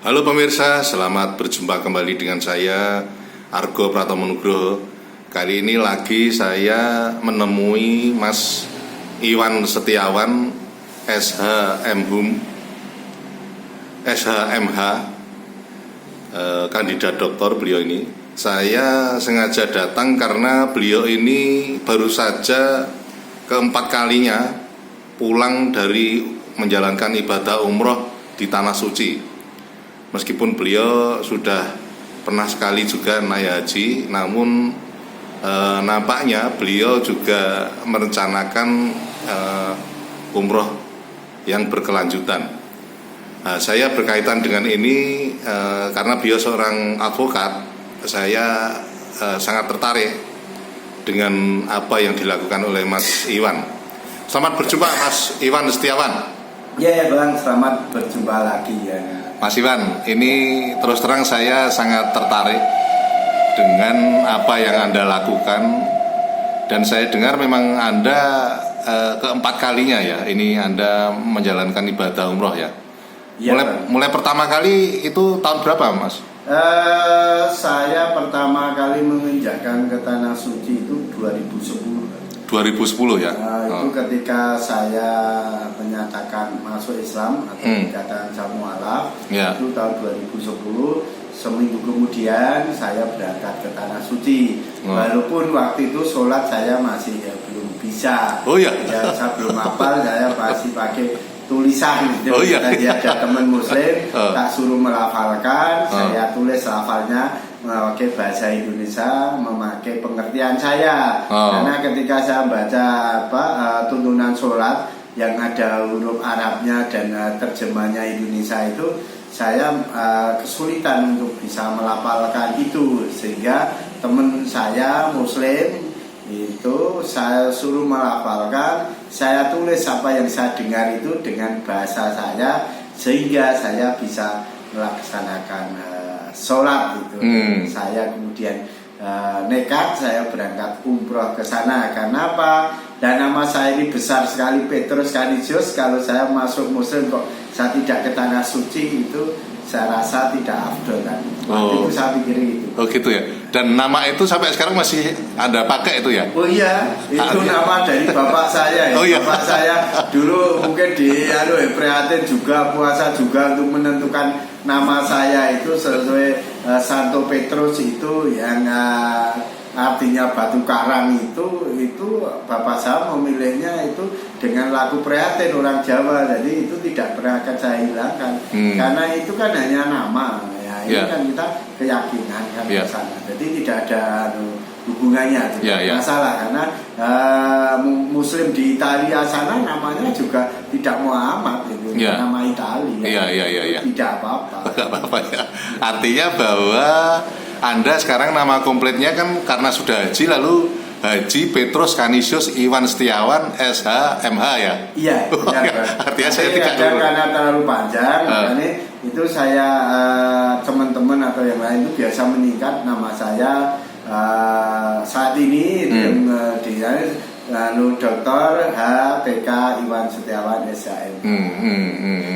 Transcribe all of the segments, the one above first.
Halo pemirsa, selamat berjumpa kembali dengan saya Argo Pratomo Nugroho. Kali ini lagi saya menemui Mas Iwan Setiawan SHMH, kandidat doktor beliau ini. Saya sengaja datang karena beliau ini baru saja keempat kalinya pulang dari menjalankan ibadah umroh di Tanah Suci. Meskipun beliau sudah pernah sekali juga naik haji, namun nampaknya beliau juga merencanakan umroh yang berkelanjutan. Saya berkaitan dengan ini karena beliau seorang advokat. Saya sangat tertarik dengan apa yang dilakukan oleh Mas Iwan. Selamat berjumpa Mas Iwan Setiawan. Ya Bang, selamat berjumpa lagi ya. Mas Iwan, ini terus terang saya sangat tertarik dengan apa yang Anda lakukan. Dan saya dengar memang Anda keempat kalinya ya, ini Anda menjalankan ibadah umroh ya. Mulai pertama kali itu tahun berapa Mas? Saya pertama kali menginjakkan ke Tanah Suci itu 2010. 2010 ya? Itu ketika saya menyatakan masuk Islam atau dikatakan mualaf, itu tahun 2010. Seminggu kemudian saya berangkat ke Tanah Suci. Walaupun waktu itu sholat saya masih belum bisa. Oh ya? Saya belum hafal, saya masih pakai tulisan. Tadi ada teman muslim tak suruh melafalkan, saya tulis lafalnya memakai bahasa Indonesia, memakai pengertian saya. Karena ketika saya baca tuntunan sholat yang ada huruf Arabnya dan terjemahnya Indonesia itu, saya kesulitan untuk bisa melafalkan itu, sehingga teman saya muslim itu saya suruh melafalkan, saya tulis apa yang saya dengar itu dengan bahasa saya, sehingga saya bisa melaksanakan sholat itu. Saya kemudian nekat, saya berangkat umroh ke sana. Karena apa? Dan nama saya ini besar sekali, Petrus Canisius. Kalau saya masuk muslim kok saya tidak ke Tanah Suci, itu saya rasa tidak afdol kan. Waktu itu saya pikir gitu. Oh gitu ya. Dan nama itu sampai sekarang masih Anda pakai itu ya? Oh iya, itu nama dari bapak saya ya. Oh, iya. Bapak saya dulu mungkin di prihatin juga, puasa juga untuk menentukan nama saya itu sesuai Santo Petrus itu yang artinya batu karang itu bapak saya memilihnya itu dengan lagu prihatin orang Jawa, jadi itu tidak pernah akan saya hilangkan karena itu kan hanya nama ya, ini kan kita keyakinan kan sana, jadi tidak ada hubungannya masalah karena muslim di Italia sana namanya juga tidak Muhammad itu nama Italia tidak apa-apa ya. Artinya bahwa Anda sekarang nama komplitnya kan karena sudah haji, lalu Haji Petrus Canisius Iwan Setiawan SHMH ya? Iya. Artinya saya tidak karena terlalu panjang, makanya itu saya teman-teman atau yang lain itu biasa meningkat nama saya saat ini Dr. HPK Iwan Setiawan SHM.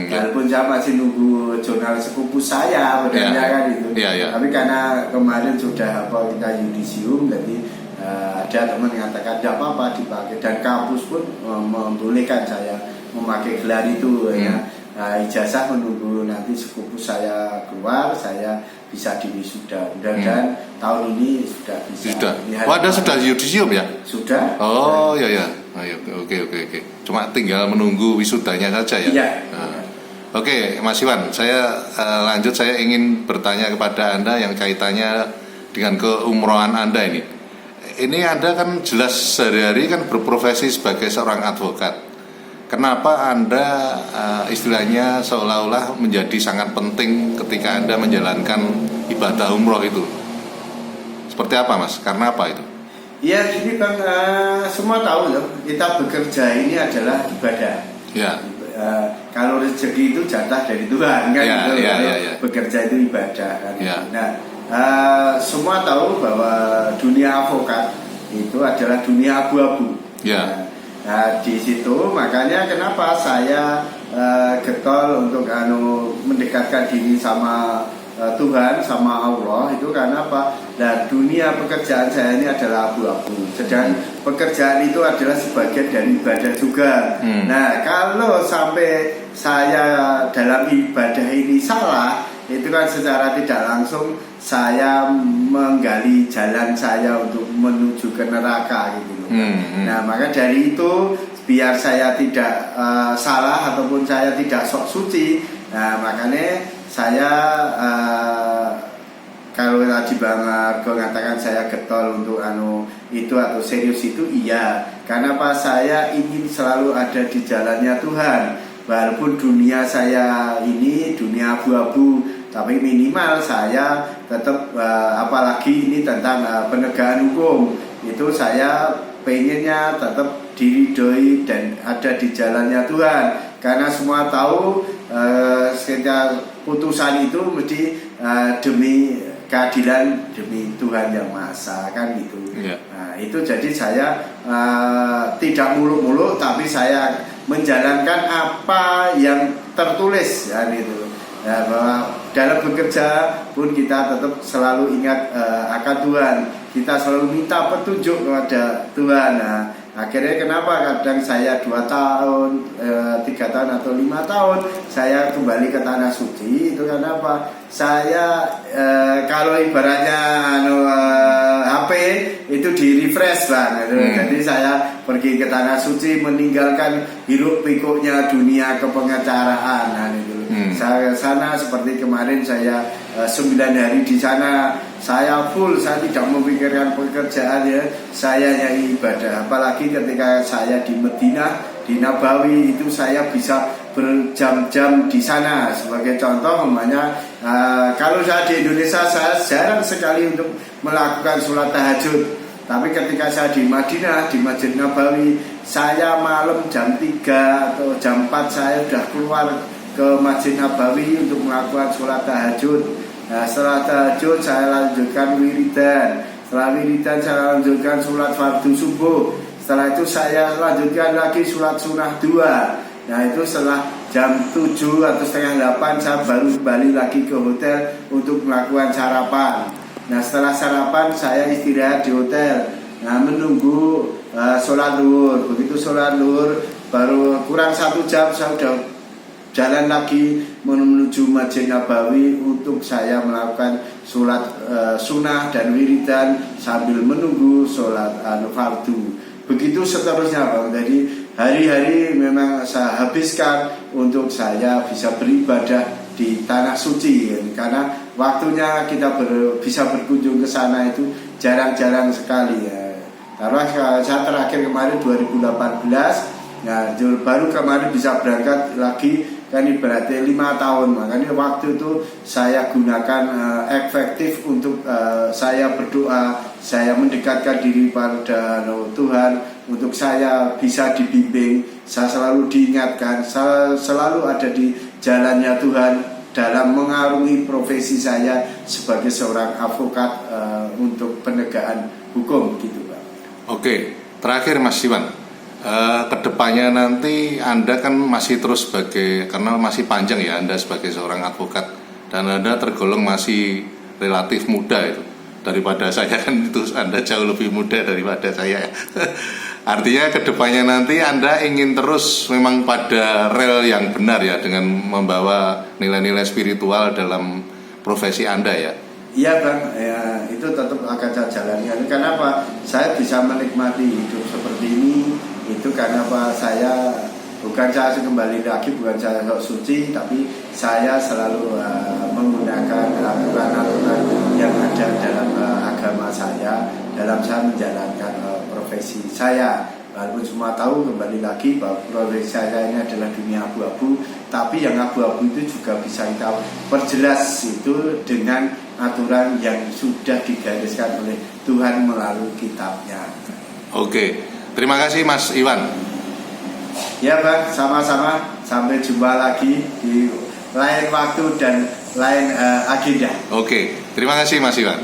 Walaupun saya masih nunggu jurnal sepupu saya sebenarnya kan itu. Tapi karena kemarin sudah kita yudisium, jadi ada teman yang mengatakan tidak apa-apa dipakai, dan kampus pun membolehkan saya memakai gelar itu ya. Ijazah menunggu nanti sepupu saya keluar, saya bisa diwisuda. Dan tahun ini sudah bisa. Sudah. Ada sudah yudisium ya? Sudah. Oh ya. Ayo, oke. Cuma tinggal menunggu wisudanya saja ya. Iya. Oke, Mas Iwan, saya lanjut. Saya ingin bertanya kepada Anda yang kaitannya dengan keumrohan Anda ini. Ini Anda kan jelas sehari-hari kan berprofesi sebagai seorang advokat. Kenapa Anda istilahnya seolah-olah menjadi sangat penting ketika Anda menjalankan ibadah umroh itu? Seperti apa Mas? Karena apa itu? Ya, jadi kan semua tahu loh, kita bekerja ini adalah ibadah. Ya. Kalau rezeki itu jatah dari Tuhan kan, bekerja itu ibadah kan. Nah, semua tahu bahwa dunia advokat itu adalah dunia abu-abu. Nah, di situ makanya kenapa saya getol untuk mendekatkan diri sama Tuhan, sama Allah itu karena apa? Dan dunia pekerjaan saya ini adalah abu-abu. Sedang pekerjaan itu adalah sebagian dari ibadah juga. Nah, kalau sampai saya dalam ibadah ini salah, itu kan secara tidak langsung saya menggali jalan saya untuk menuju ke neraka gitu loh. Nah, maka dari itu biar saya tidak salah ataupun saya tidak sok suci. Nah, makanya saya kalau tadi Bang Argo mengatakan saya getol untuk itu atau serius itu, iya. Karena apa? Saya ingin selalu ada di jalannya Tuhan. Walaupun dunia saya ini dunia abu-abu, tapi minimal saya tetap apalagi ini tentang penegakan hukum, itu saya pengennya tetap diridhoi dan ada di jalannya Tuhan. Karena semua tahu setiap putusan itu mesti demi keadilan, demi Tuhan yang Maha Esa, kan gitu. Nah, itu jadi saya tidak muluk-muluk, tapi saya menjalankan apa yang tertulis, ya gitu. Ya, bahwa dalam bekerja pun kita tetap selalu ingat akan Tuhan. Kita selalu minta petunjuk kepada Tuhan. Nah, akhirnya kenapa kadang saya 2 tahun, 3 tahun atau 5 tahun saya kembali ke tanah suci, itu karena apa? Saya kalau ibaratnya HP itu di refresh Bang. Jadi saya pergi ke tanah suci meninggalkan hiruk pikuknya dunia kepengacaraan. Nah, itu. Saya sana seperti kemarin saya 9 hari di sana, saya full, saya tidak memikirkan pekerjaan ya, saya hanya ibadah. Apalagi ketika saya di Madinah, di Nabawi itu saya bisa berjam-jam di sana. Sebagai contoh, umpamanya kalau saya di Indonesia saya jarang sekali untuk melakukan sholat tahajud. Tapi ketika saya di Madinah, di Masjid Nabawi, saya malam jam 3 atau jam 4 saya sudah keluar ke Masjid Nabawi untuk melakukan sholat tahajud. Nah, setelah tahajud saya lanjutkan wiridan. Setelah wiridan saya lanjutkan sholat fardu subuh. Setelah itu saya lanjutkan lagi sholat sunnah 2. Nah, itu setelah jam 7 atau setengah 8 saya baru kembali lagi ke hotel untuk melakukan sarapan. Nah, setelah sarapan saya istirahat di hotel. Nah, menunggu sholat zuhur. Begitu sholat zuhur baru kurang 1 jam saya sudah jalan lagi menuju Masjid Nabawi untuk saya melakukan sholat sunnah dan wiridan sambil menunggu sholat fardu. Begitu seterusnya Bang. Jadi hari-hari memang saya habiskan untuk saya bisa beribadah di tanah suci, karena waktunya kita bisa berkunjung ke sana itu jarang-jarang sekali ya. Karena saya terakhir kemarin 2018. Nah, baru kemarin bisa berangkat lagi, kan ibaratnya 5 tahun. Makanya waktu itu saya gunakan efektif untuk saya berdoa, saya mendekatkan diri pada Tuhan, untuk saya bisa dibimbing, saya selalu diingatkan, saya selalu ada di jalannya Tuhan dalam mengarungi profesi saya sebagai seorang advokat untuk penegakan hukum gitu Pak. Oke, terakhir Mas Iwan. Kedepannya nanti Anda kan masih terus karena masih panjang ya Anda sebagai seorang advokat, dan Anda tergolong masih relatif muda itu daripada saya, kan itu Anda jauh lebih muda daripada saya. Artinya kedepannya nanti Anda ingin terus memang pada rel yang benar ya, dengan membawa nilai-nilai spiritual dalam profesi Anda ya. Iya Bang, ya, itu tetap akan saya jalani. Karena apa? Saya bisa menikmati hidup seperti ini. Itu karena apa? Saya bukan saya kembali lagi, bukan saya sok suci, tapi saya selalu menggunakan aturan-aturan yang ada dalam agama saya, dalam saya menjalankan profesi saya. Walaupun semua tahu kembali lagi bahwa profesi saya ini adalah dunia abu-abu, tapi yang abu-abu itu juga bisa kita perjelas itu dengan aturan yang sudah digariskan oleh Tuhan melalui kitabnya. Oke. Terima kasih Mas Iwan. Ya Bang, sama-sama. Sampai jumpa lagi di lain waktu dan lain agenda. Oke, terima kasih Mas Iwan.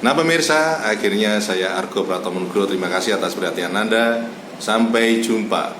Nah pemirsa, akhirnya saya Argo Pratomo Nugroho, terima kasih atas perhatian Anda. Sampai jumpa.